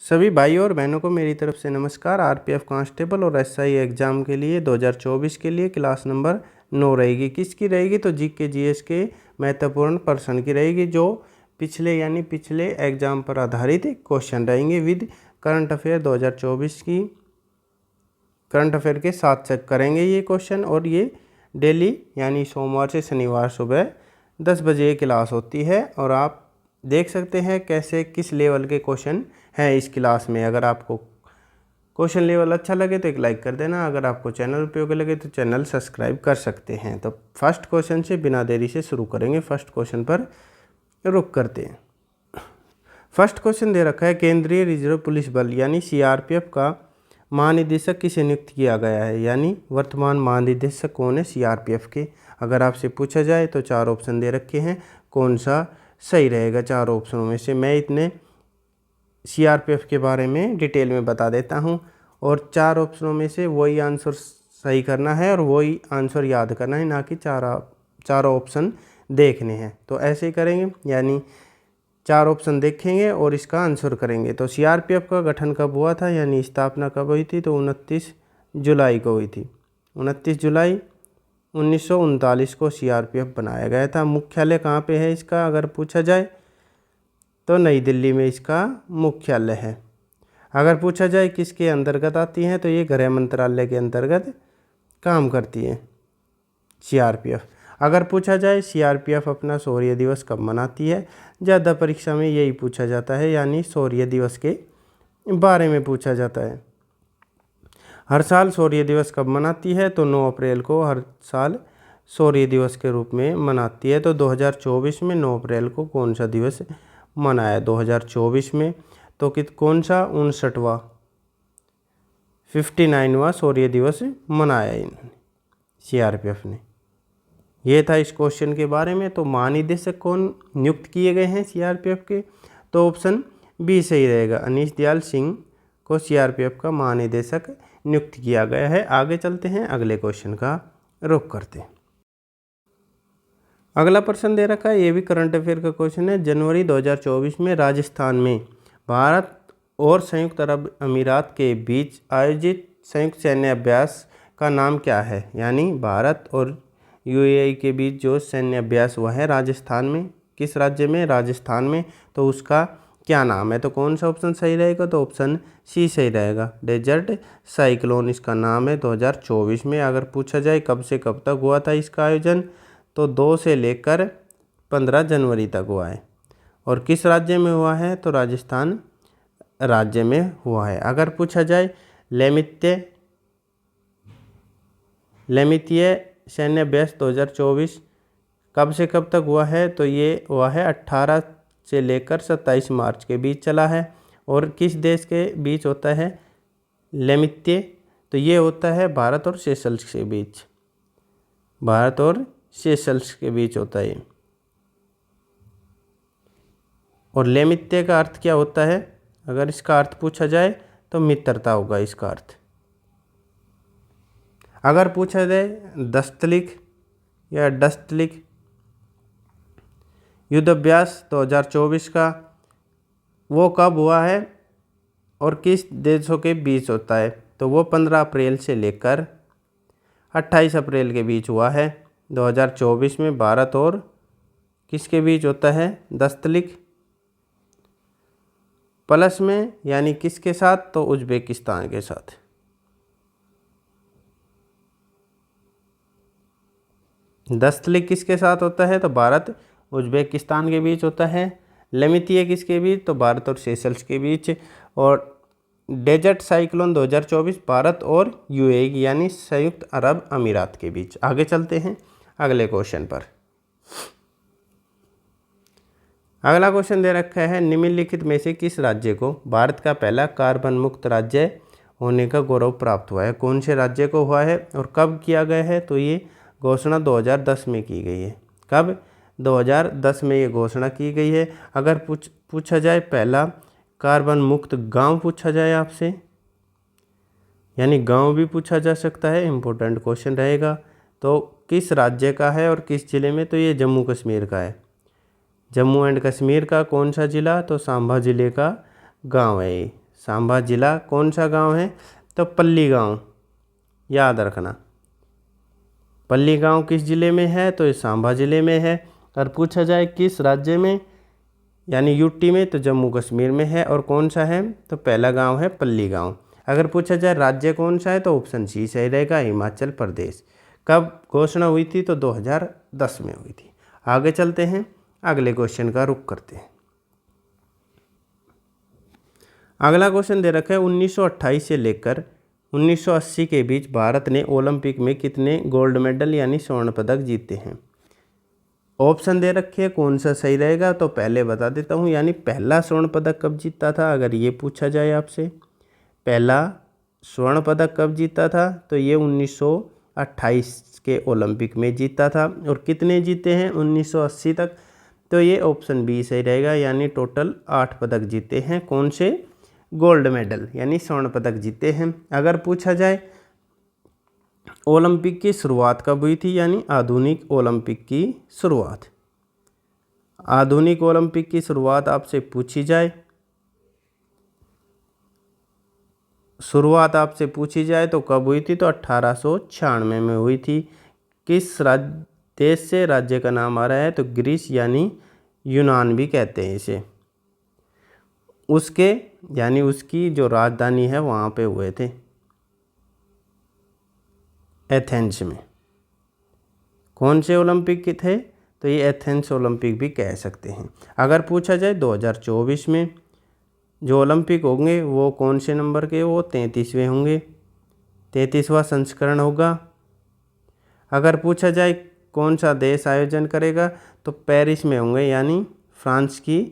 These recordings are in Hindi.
सभी भाइयों और बहनों को मेरी तरफ से नमस्कार। आरपीएफ कांस्टेबल और एसआई एग्ज़ाम के लिए 2024 के लिए क्लास नंबर 9 रहेगी। किसकी रहेगी? तो जीके जीएस के महत्वपूर्ण प्रश्न की रहेगी, जो पिछले एग्ज़ाम पर आधारित क्वेश्चन रहेंगे विद करंट अफेयर 2024 की करंट अफेयर के साथ चेक करेंगे ये क्वेश्चन। और ये डेली यानी सोमवार से शनिवार सुबह 10 बजे क्लास होती है और आप देख सकते हैं कैसे किस लेवल के क्वेश्चन हैं इस क्लास में। अगर आपको क्वेश्चन लेवल अच्छा लगे तो एक लाइक कर देना। अगर आपको चैनल उपयोगी लगे तो चैनल सब्सक्राइब कर सकते हैं। तो फर्स्ट क्वेश्चन से बिना देरी से शुरू करेंगे। फर्स्ट क्वेश्चन पर रुक करते हैं। फर्स्ट क्वेश्चन दे रखा है, केंद्रीय रिजर्व पुलिस बल यानी सीआरपीएफ का महानिदेशक किसे नियुक्त किया गया है? यानी वर्तमान महानिदेशक कौन है सीआरपीएफ के? अगर आपसे पूछा जाए तो 4 ऑप्शन दे रखे हैं, कौन सा सही रहेगा 4 ऑप्शनों में से? मैं इतने सीआरपीएफ के बारे में डिटेल में बता देता हूं और 4 ऑप्शनों में से वही आंसर सही करना है और वही आंसर याद करना है, ना कि चारों ऑप्शन देखने हैं। तो ऐसे ही करेंगे, यानी 4 ऑप्शन देखेंगे और इसका आंसर करेंगे। तो सीआरपीएफ का गठन कब हुआ था, यानी स्थापना कब हुई थी? तो 29 जुलाई को हुई थी। 29 जुलाई 1939 को सीआरपीएफ बनाया गया था। मुख्यालय कहाँ पे है इसका अगर पूछा जाए तो नई दिल्ली में इसका मुख्यालय है। अगर पूछा जाए किसके अंतर्गत आती हैं तो ये गृह मंत्रालय के अंतर्गत काम करती है सीआरपीएफ। अगर पूछा जाए सीआरपीएफ अपना शौर्य दिवस कब मनाती है, ज़्यादा परीक्षा में यही पूछा जाता है, यानी शौर्य दिवस के बारे में पूछा जाता है। हर साल शौर्य दिवस कब मनाती है? तो 9 अप्रैल को हर साल शौर्य दिवस के रूप में मनाती है। तो 2024 में 9 अप्रैल को कौन सा दिवस मनाया 2024 में? तो कौन सा 59वां 59वां शौर्य दिवस मनाया इन्होंने सीआरपीएफ ने। ये था इस क्वेश्चन के बारे में। तो महानिदेशक कौन नियुक्त किए गए हैं सीआरपीएफ के? तो ऑप्शन बी सही रहेगा, अनीश दयाल सिंह को सीआरपीएफ का महानिदेशक नियुक्त किया गया है। आगे चलते हैं, अगले क्वेश्चन का रुख करते हैं। अगला प्रश्न दे रखा है, ये भी करंट अफेयर का क्वेश्चन है। जनवरी 2024 में राजस्थान में भारत और संयुक्त अरब अमीरात के बीच आयोजित संयुक्त सैन्य अभ्यास का नाम क्या है? यानी भारत और यूएई के बीच जो सैन्य अभ्यास हुआ है राजस्थान में, किस राज्य में? राजस्थान में। तो उसका क्या नाम है? तो कौन सा ऑप्शन सही रहेगा? तो ऑप्शन सी सही रहेगा, डेजर्ट साइक्लोन इसका नाम है। 2024 में अगर पूछा जाए कब से कब तक हुआ था इसका आयोजन, तो 2 से लेकर 15 जनवरी तक हुआ है। और किस राज्य में हुआ है? तो राजस्थान राज्य में हुआ है। अगर पूछा जाए लेमितीय सैन्य अभ्यास 2024 कब से कब तक हुआ है? तो ये हुआ है 18 से लेकर 27 मार्च के बीच चला है। और किस देश के बीच होता है लेमितीय? तो ये होता है भारत और सेशल्स के बीच, भारत और सेशल्स के बीच होता है। और लेमित्य का अर्थ क्या होता है? अगर इसका अर्थ पूछा जाए तो मित्रता होगा इसका अर्थ। अगर पूछा जाए दस्तलिक या डस्तलिक युद्ध अभ्यास 2024 का, वो कब हुआ है और किस देशों के बीच होता है? तो वो 15 अप्रैल से लेकर 28 अप्रैल के बीच हुआ है। 2024 में भारत और किसके बीच होता है? दस्तलिक प्लस में, यानी किसके साथ? तो उज्बेकिस्तान के साथ। दस्तलिक किसके साथ होता है? तो भारत उज्बेकिस्तान के बीच होता है। लेमितीय किसके बीच? तो भारत और सेशल्स के बीच। और डेजर्ट साइक्लोन 2024 भारत और यूएई यानी संयुक्त अरब अमीरात के बीच। आगे चलते हैं अगले क्वेश्चन पर। अगला क्वेश्चन दे रखा है, निम्नलिखित में से किस राज्य को भारत का पहला कार्बन मुक्त राज्य होने का गौरव प्राप्त हुआ है? कौन से राज्य को हुआ है और कब किया गया है? तो ये घोषणा 2010 में की गई है। कब? 2010 में ये घोषणा की गई है। अगर पूछा जाए पहला कार्बन मुक्त गांव पूछा जाए आपसे, यानी गांव भी पूछा जा सकता है, इम्पोर्टेंट क्वेश्चन रहेगा। तो किस राज्य का है और किस जिले में? तो ये जम्मू कश्मीर का है। जम्मू एंड कश्मीर का कौन सा ज़िला? तो सांबा ज़िले का गांव है ये, सांबा जिला। कौन सा गांव है? तो पल्ली गांव, याद रखना। पल्ली गांव किस जिले में है? तो ये सांबा जिले में है। और पूछा जाए किस राज्य में, यानी यूटी में, तो जम्मू कश्मीर में है। और कौन सा है? तो पहला गांव है पल्ली गांव। अगर पूछा जाए राज्य कौन सा है, तो ऑप्शन सी सही रहेगा, हिमाचल प्रदेश। कब घोषणा हुई थी? तो 2010 में हुई थी। आगे चलते हैं, अगले क्वेश्चन का रुख करते हैं। अगला क्वेश्चन दे रखा है 1928 से लेकर 1980 के बीच भारत ने ओलंपिक में कितने गोल्ड मेडल यानी स्वर्ण पदक जीते हैं? ऑप्शन दे रखे हैं, कौन सा सही रहेगा? तो पहले बता देता हूँ, यानी पहला स्वर्ण पदक कब जीता था, अगर ये पूछा जाए आपसे, पहला स्वर्ण पदक कब जीता था, तो ये 1928 के ओलंपिक में जीता था। और कितने जीते हैं 1980 तक? तो ये ऑप्शन बी सही रहेगा, यानी टोटल 8 पदक जीते हैं। कौन से? गोल्ड मेडल यानी स्वर्ण पदक जीते हैं। अगर पूछा जाए ओलंपिक की शुरुआत कब हुई थी, यानी आधुनिक ओलंपिक की शुरुआत, आधुनिक ओलंपिक की शुरुआत आपसे पूछी जाए, शुरुआत आपसे पूछी जाए तो कब हुई थी? तो 1896 में हुई थी। किस देश से? राज्य का नाम आ रहा है तो ग्रीस, यानी यूनान भी कहते हैं इसे। उसके यानी उसकी जो राजधानी है वहाँ पे हुए थे, एथेंस में। कौन से ओलंपिक के थे? तो ये एथेंस ओलंपिक भी कह सकते हैं। अगर पूछा जाए 2024 में जो ओलंपिक होंगे वो कौन से नंबर के? वो 33वें होंगे, 33वां संस्करण होगा। अगर पूछा जाए कौन सा देश आयोजन करेगा, तो पेरिस में होंगे, यानी फ्रांस की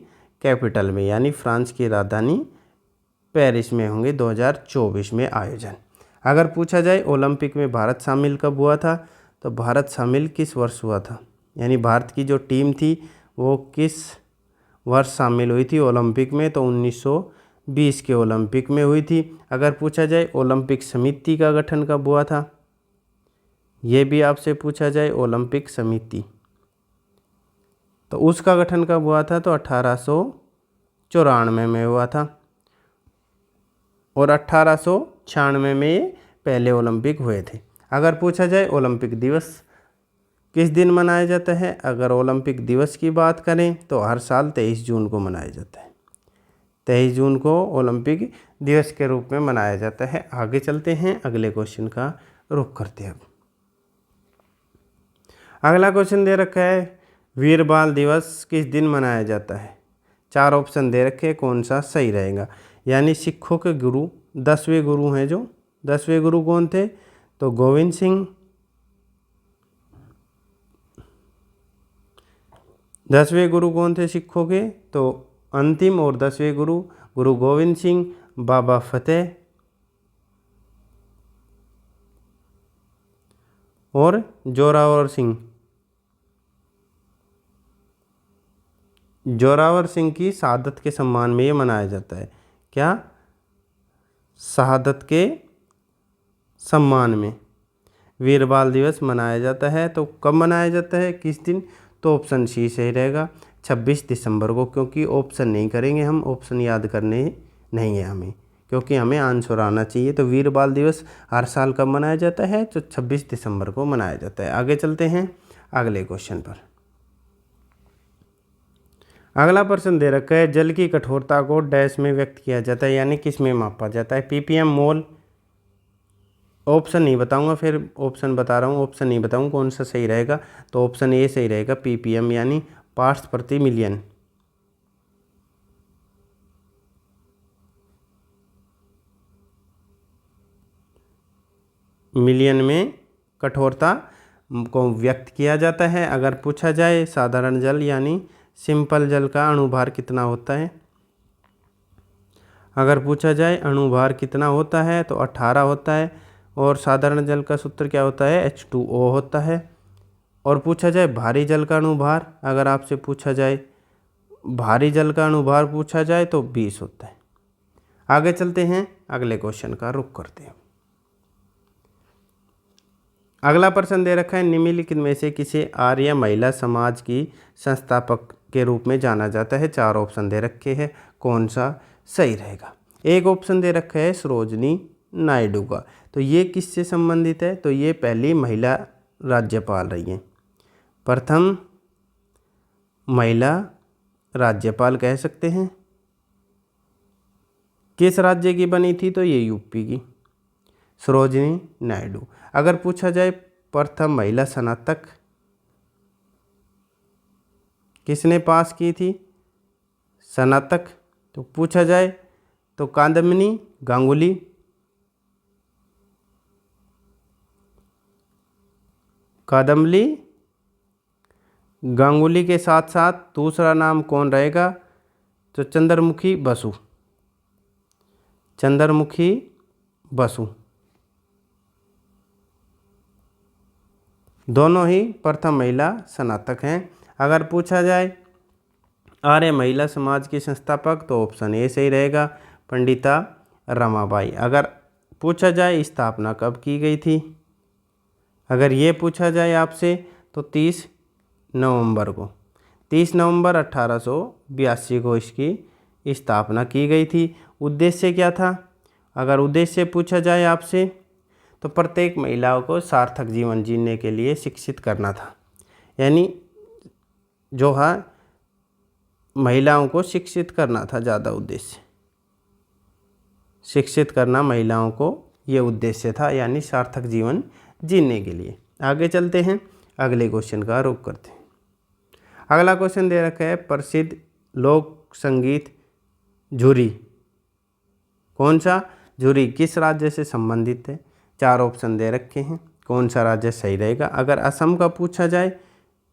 कैपिटल में, यानी फ्रांस की राजधानी पेरिस में होंगे 2024 में आयोजन। अगर पूछा जाए ओलंपिक में भारत शामिल कब हुआ था, तो भारत शामिल किस वर्ष हुआ था, यानी भारत की जो टीम थी वो किस वर्ष शामिल हुई थी ओलंपिक में? तो 1920 के ओलंपिक में हुई थी। अगर पूछा जाए ओलंपिक समिति का गठन कब हुआ था, ये भी आपसे पूछा जाए ओलंपिक समिति, तो उसका गठन कब हुआ था? तो 1894 में हुआ था। और 1896 में ये पहले ओलंपिक हुए थे। अगर पूछा जाए ओलंपिक दिवस किस दिन मनाया जाता है, अगर ओलंपिक दिवस की बात करें तो हर साल 23 जून को मनाया जाता है, 23 जून को ओलंपिक दिवस के रूप में मनाया जाता है। आगे चलते हैं, अगले क्वेश्चन का रुख करते हैं। अगला क्वेश्चन दे रखा है वीर बाल दिवस किस दिन मनाया जाता है? 4 ऑप्शन दे रखे हैं, कौन सा सही रहेगा? यानी सिखों के गुरु 10वें गुरु हैं, जो 10वें गुरु कौन थे? तो गोविंद सिंह, 10वें गुरु कौन थे सिखों के? तो अंतिम और 10वें गुरु गुरु गोविंद सिंह, बाबा फतेह और जोरावर सिंह। जोरावर सिंह की शहादत के सम्मान में ये मनाया जाता है। क्या? शहादत के सम्मान में वीर बाल दिवस मनाया जाता है। तो कब मनाया जाता है, किस दिन? तो ऑप्शन सी सही रहेगा, 26 दिसंबर को। क्योंकि ऑप्शन नहीं करेंगे हम, ऑप्शन याद करने नहीं है हमें, क्योंकि हमें आंसर आना चाहिए। तो वीर बाल दिवस हर साल कब मनाया जाता है? तो 26 दिसंबर को मनाया जाता है। आगे चलते हैं अगले क्वेश्चन पर। अगला प्रश्न दे रखा है जल की कठोरता को डैश में व्यक्त किया जाता है, यानी किस में मापा जाता है? पीपीएम, मोल। ऑप्शन नहीं बताऊंगा, फिर ऑप्शन बता रहा हूँ, ऑप्शन नहीं बताऊँ कौन सा सही रहेगा। तो ऑप्शन ए सही रहेगा, पीपीएम, यानी पार्ट्स प्रति मिलियन। मिलियन में कठोरता को व्यक्त किया जाता है। अगर पूछा जाए साधारण जल यानी सिंपल जल का अणुभार कितना होता है, अगर पूछा जाए अणुभार कितना होता है तो 18 होता है। और साधारण जल का सूत्र क्या होता है? H2O होता है। और पूछा जाए भारी जल का अणुभार, अगर आपसे पूछा जाए भारी जल का अणुभार पूछा जाए तो 20 होता है। आगे चलते हैं, अगले क्वेश्चन का रुख करते हैं। अगला प्रश्न दे रखा है निम्नलिखित में से किसे आर्य महिला समाज की संस्थापक के रूप में जाना जाता है? 4 ऑप्शन दे रखे हैं, कौन सा सही रहेगा? एक ऑप्शन दे रखा है सरोजनी नायडू का, तो ये किससे संबंधित है? तो ये पहली महिला राज्यपाल रही हैं, प्रथम महिला राज्यपाल कह सकते हैं। किस राज्य की बनी थी? तो ये यूपी की, सरोजनी नायडू। अगर पूछा जाए प्रथम महिला स्नातक किसने पास की थी स्नातक, तो पूछा जाए तो कादम्बिनी गांगुली। कादम्बिनी गांगुली के साथ साथ दूसरा नाम कौन रहेगा? तो चंद्रमुखी बसु, चंद्रमुखी बसु। दोनों ही प्रथम महिला स्नातक हैं। अगर पूछा जाए आर्य महिला समाज की संस्थापक, तो ऑप्शन ए सही रहेगा, पंडिता रमाबाई। अगर पूछा जाए स्थापना कब की गई थी, अगर ये पूछा जाए आपसे तो 30 नवंबर को, 30 नवंबर 1882 को इसकी स्थापना की गई थी। उद्देश्य क्या था? अगर उद्देश्य पूछा जाए आपसे तो प्रत्येक महिलाओं को सार्थक जीवन जीने के लिए शिक्षित करना था, यानी जो है महिलाओं को शिक्षित करना था, ज़्यादा उद्देश्य शिक्षित करना महिलाओं को, ये उद्देश्य था, यानी सार्थक जीवन जीने के लिए। आगे चलते हैं, अगले क्वेश्चन का रुख करते हैं। अगला क्वेश्चन दे रखा है प्रसिद्ध लोक संगीत झुरी, कौन सा? झुरी किस राज्य से संबंधित है? 4 ऑप्शन दे रखे हैं, कौन सा राज्य सही रहेगा? अगर असम का पूछा जाए,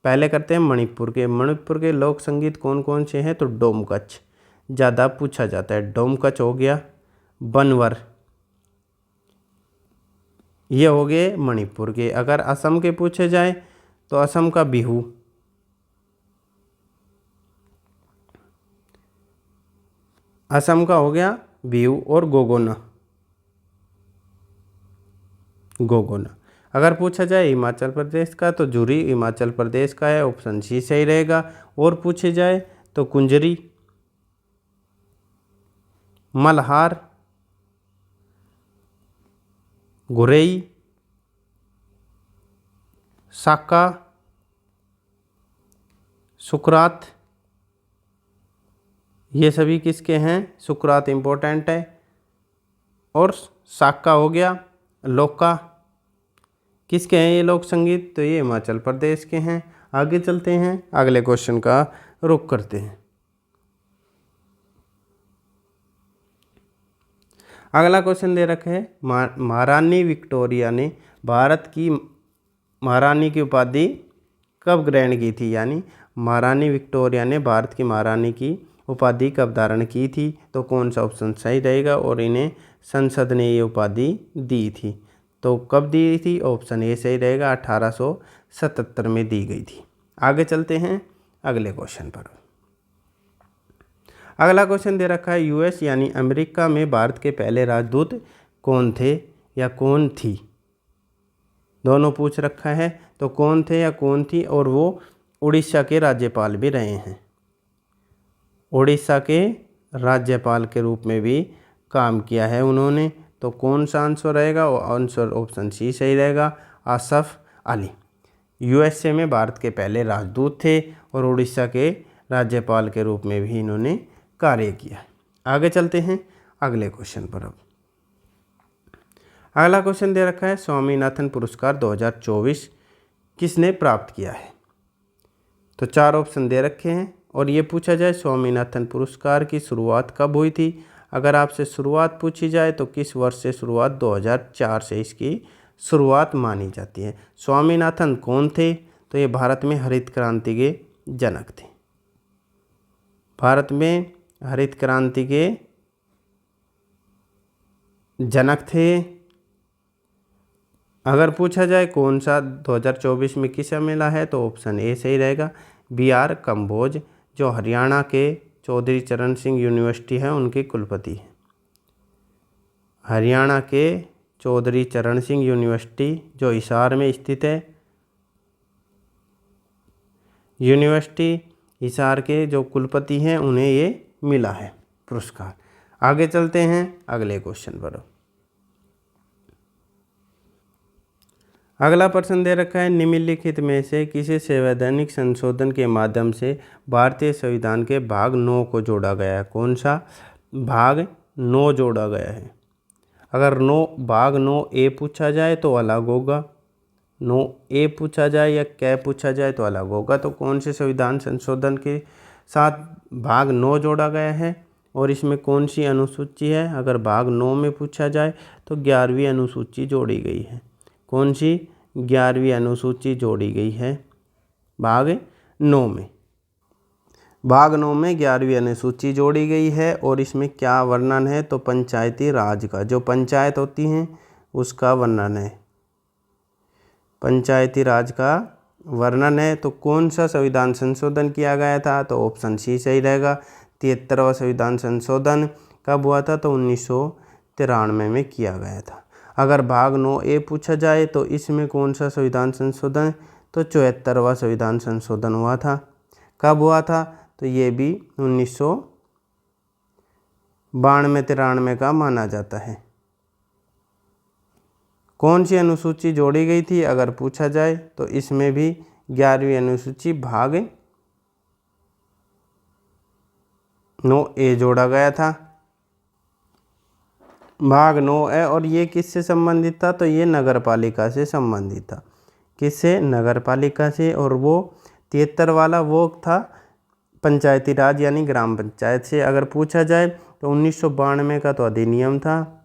पहले करते हैं मणिपुर के। मणिपुर के लोक संगीत कौन कौन से हैं? तो डोमकच ज़्यादा पूछा जाता है, डोमकच हो गया, बनवर, ये हो गए मणिपुर के। अगर असम के पूछे जाए तो असम का बिहू, असम का हो गया बिहू, और गोगोना, गोगोना। अगर पूछा जाए हिमाचल प्रदेश का, तो झुरी हिमाचल प्रदेश का है, ऑप्शन सी सही रहेगा। और पूछे जाए तो कुंजरी, मल्हार, गुरेई, साका, सुकरात, ये सभी किसके हैं? सुकरात इम्पोर्टेंट है, और साका हो गया, लोका किसके हैं ये लोक संगीत? तो ये हिमाचल प्रदेश के हैं। आगे चलते हैं, अगले क्वेश्चन का रुख करते हैं। अगला क्वेश्चन दे रखा है महारानी विक्टोरिया ने भारत की महारानी की उपाधि कब ग्रहण की थी? यानी महारानी विक्टोरिया ने भारत की महारानी की उपाधि कब धारण की थी? तो कौन सा ऑप्शन सही रहेगा? और इन्हें संसद ने ये उपाधि दी थी, तो कब दी थी? ऑप्शन ए सही रहेगा, 1877 में दी गई थी। आगे चलते हैं अगले क्वेश्चन पर। अगला क्वेश्चन दे रखा है यूएस यानी अमेरिका में भारत के पहले राजदूत कौन थे या कौन थी? दोनों पूछ रखा है, तो कौन थे या कौन थी? और वो उड़ीसा के राज्यपाल भी रहे हैं, उड़ीसा के राज्यपाल के रूप में भी काम किया है उन्होंने। तो कौन सा आंसर रहेगा? आंसर ऑप्शन सी सही रहेगा, आसफ अली। यूएसए में भारत के पहले राजदूत थे और उड़ीसा के राज्यपाल के रूप में भी इन्होंने कार्य किया। आगे चलते हैं अगले क्वेश्चन पर। अब अगला क्वेश्चन दे रखा है स्वामीनाथन पुरस्कार 2024 किसने प्राप्त किया है? तो 4 ऑप्शन दे रखे हैं, और ये पूछा जाए स्वामीनाथन पुरस्कार की शुरुआत कब हुई थी? अगर आपसे शुरुआत पूछी जाए तो किस वर्ष से शुरुआत? 2004 से इसकी शुरुआत मानी जाती है। स्वामीनाथन कौन थे? तो ये भारत में हरित क्रांति के जनक थे, भारत में हरित क्रांति के जनक थे। अगर पूछा जाए कौन सा 2024 में किसे मिला है, तो ऑप्शन ए सही रहेगा, BR कंबोज, जो हरियाणा के चौधरी चरण सिंह यूनिवर्सिटी है उनके कुलपति हैं। हरियाणा के चौधरी चरण सिंह यूनिवर्सिटी जो हिसार में स्थित है, यूनिवर्सिटी हिसार के जो कुलपति हैं उन्हें ये मिला है पुरस्कार। आगे चलते हैं अगले क्वेश्चन पर। अगला प्रश्न दे रखा है, निम्नलिखित में से किसी संवैधानिक संशोधन के माध्यम से भारतीय संविधान के भाग 9 को जोड़ा गया है। कौन सा भाग 9 जोड़ा गया है? अगर भाग 9A पूछा जाए तो अलग होगा, 9A पूछा जाए या कै पूछा जाए तो अलग होगा। तो कौन से संविधान संशोधन के साथ भाग 9 जोड़ा गया है और इसमें कौन सी अनुसूची है? अगर भाग 9 में पूछा जाए तो 11वीं अनुसूची जोड़ी गई है। कौन सी? 11वीं अनुसूची जोड़ी गई है भाग 9 में। भाग 9 में 11वीं अनुसूची जोड़ी गई है और इसमें क्या वर्णन है? तो पंचायती राज का, जो पंचायत होती हैं उसका वर्णन है, पंचायती राज का वर्णन है। तो कौन सा संविधान संशोधन किया गया था? तो ऑप्शन सी सही रहेगा। 73वां संविधान संशोधन कब हुआ था? तो 1993 में किया गया था। अगर भाग 9A पूछा जाए तो इसमें कौन सा संविधान संशोधन? तो 74वां संविधान संशोधन हुआ था। कब हुआ था? तो ये भी 1992-93 का माना जाता है। कौन सी अनुसूची जोड़ी गई थी अगर पूछा जाए? तो इसमें भी 11वीं अनुसूची भाग 9A जोड़ा गया था। भाग 9A और ये किससे संबंधित था? तो ये नगर पालिका से संबंधित था। किससे? नगर पालिका से। और वो 73 वाला वो था पंचायती राज यानी ग्राम पंचायत से। अगर पूछा जाए तो 1992 का तो अधिनियम था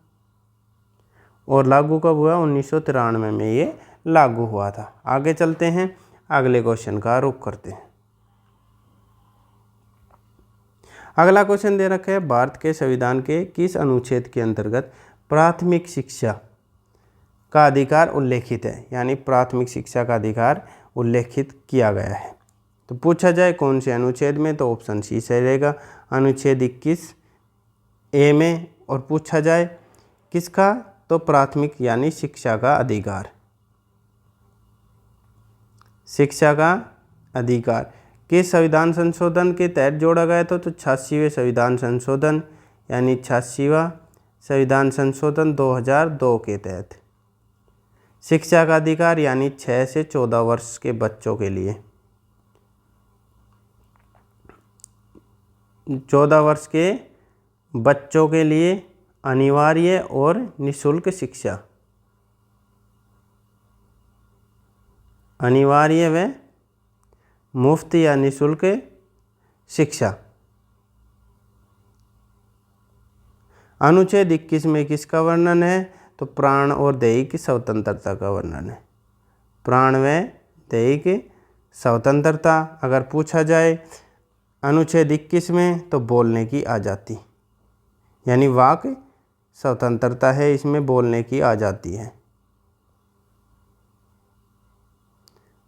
और लागू कब हुआ? 1993 में ये लागू हुआ था। आगे चलते हैं, अगले क्वेश्चन का रुख करते हैं। अगला क्वेश्चन दे रखा है, भारत के संविधान के किस अनुच्छेद के अंतर्गत प्राथमिक शिक्षा का अधिकार उल्लेखित है? यानी प्राथमिक शिक्षा का अधिकार उल्लेखित किया गया है। तो पूछा जाए कौन से अनुच्छेद में? तो ऑप्शन सी सही रहेगा, अनुच्छेद 21A में। और पूछा जाए किसका? तो प्राथमिक यानी शिक्षा का अधिकार, शिक्षा का अधिकार किस संविधान संशोधन के तहत जोड़ा गया था? तो 86वें संविधान संशोधन यानी 86वां संविधान संशोधन 2002 के तहत। शिक्षा का अधिकार यानी 6 से 14 वर्ष के बच्चों के लिए, 14 वर्ष के बच्चों के लिए अनिवार्य और निःशुल्क शिक्षा, अनिवार्य व मुफ्त या निःशुल्क शिक्षा। अनुच्छेद 21 में किसका वर्णन है? तो प्राण और दैहिक स्वतंत्रता का वर्णन है, प्राण व दैहिक स्वतंत्रता। अगर पूछा जाए अनुच्छेद 21 में तो बोलने की आज़ादी यानी वाक स्वतंत्रता है, इसमें बोलने की आज़ादी है,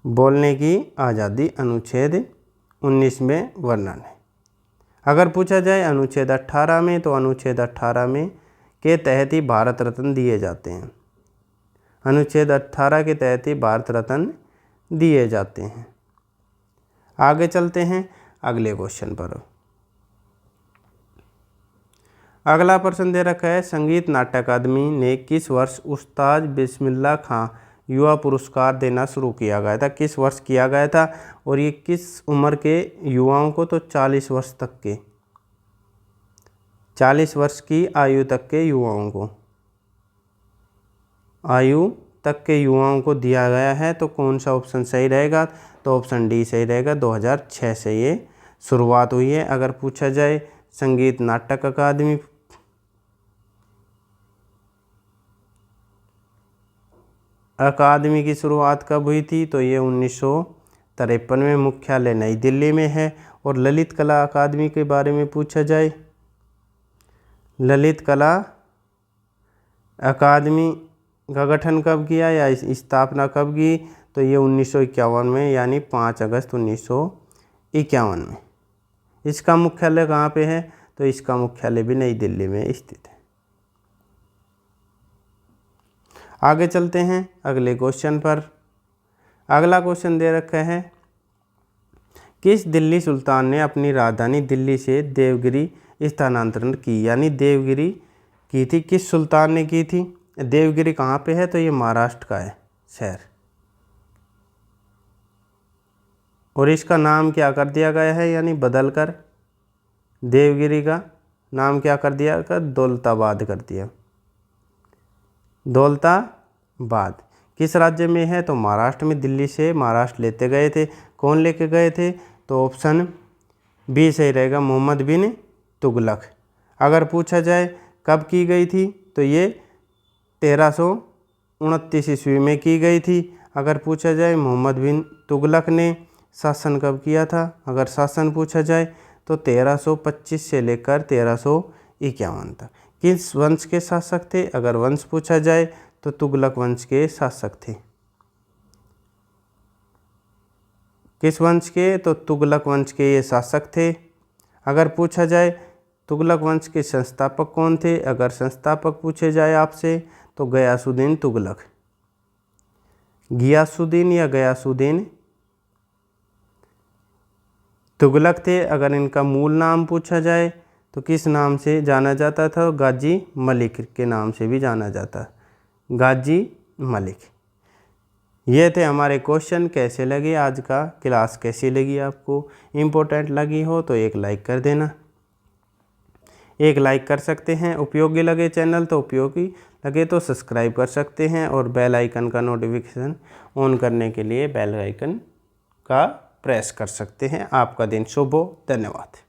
बोलने की आज़ादी अनुच्छेद 19 में वर्णन है। अगर पूछा जाए अनुच्छेद 18 में तो अनुच्छेद 18 में के तहत ही भारत रत्न दिए जाते हैं, अनुच्छेद 18 के तहत ही भारत रत्न दिए जाते हैं। आगे चलते हैं अगले क्वेश्चन पर। अगला प्रश्न दे रखा है, संगीत नाटक अकादमी ने किस वर्ष उस्ताद बिस्मिल्लाह खां युवा पुरस्कार देना शुरू किया गया था? किस वर्ष किया गया था? और ये किस उम्र के युवाओं को? तो 40 वर्ष तक के, 40 वर्ष की आयु तक के युवाओं को, आयु तक के युवाओं को दिया गया है। तो कौन सा ऑप्शन सही रहेगा? तो ऑप्शन डी सही रहेगा, 2006 से ये शुरुआत हुई है। अगर पूछा जाए संगीत नाटक अकादमी की शुरुआत कब हुई थी? तो ये 1953 में, मुख्यालय नई दिल्ली में है। और ललित कला अकादमी के बारे में पूछा जाए, ललित कला अकादमी का गठन कब किया या स्थापना कब की? तो ये 1951 में यानी 5 अगस्त 1951 में। इसका मुख्यालय कहाँ पे है? तो इसका मुख्यालय भी नई दिल्ली में स्थित है। आगे चलते हैं अगले क्वेश्चन पर। अगला क्वेश्चन दे रखा है, किस दिल्ली सुल्तान ने अपनी राजधानी दिल्ली से देवगिरी स्थानांतरण की, यानी देवगिरी की थी। किस सुल्तान ने की थी? देवगिरी कहाँ पे है? तो ये महाराष्ट्र का है शहर। और इसका नाम क्या कर दिया गया है, यानी बदल कर देवगिरी का नाम क्या कर दिया? दौलताबाद कर दिया। दौलताबाद किस राज्य में है? तो महाराष्ट्र में। दिल्ली से महाराष्ट्र लेते गए थे। कौन लेके गए थे? तो ऑप्शन बी सही रहेगा, मोहम्मद बिन तुगलक। अगर पूछा जाए कब की गई थी, तो ये 1329 ईस्वी में की गई थी। अगर पूछा जाए मोहम्मद बिन तुगलक ने शासन कब किया था, अगर शासन पूछा जाए तो 1325 से लेकर 1351 तक। किस वंश के शासक थे? अगर वंश पूछा जाए तो तुगलक वंश के शासक थे। किस वंश के? तो तुगलक वंश के ये शासक थे। अगर पूछा जाए तुगलक वंश के संस्थापक कौन थे? अगर संस्थापक पूछे जाए आपसे तो गयासुद्दीन तुगलक। गियासुद्दीन या गयासुद्दीन तुगलक थे। अगर इनका मूल नाम पूछा जाए तो किस नाम से जाना जाता था? गाजी मलिक के नाम से भी जाना जाता, गाजी मलिक। ये थे हमारे क्वेश्चन। कैसे लगे आज का क्लास, कैसी लगी आपको? इम्पोर्टेंट लगी हो तो एक लाइक कर देना, एक लाइक कर सकते हैं। उपयोगी लगे चैनल तो उपयोगी लगे तो सब्सक्राइब कर सकते हैं, और बेल आइकन का नोटिफिकेशन ऑन करने के लिए बेल आइकन का प्रेस कर सकते हैं। आपका दिन शुभ हो। धन्यवाद।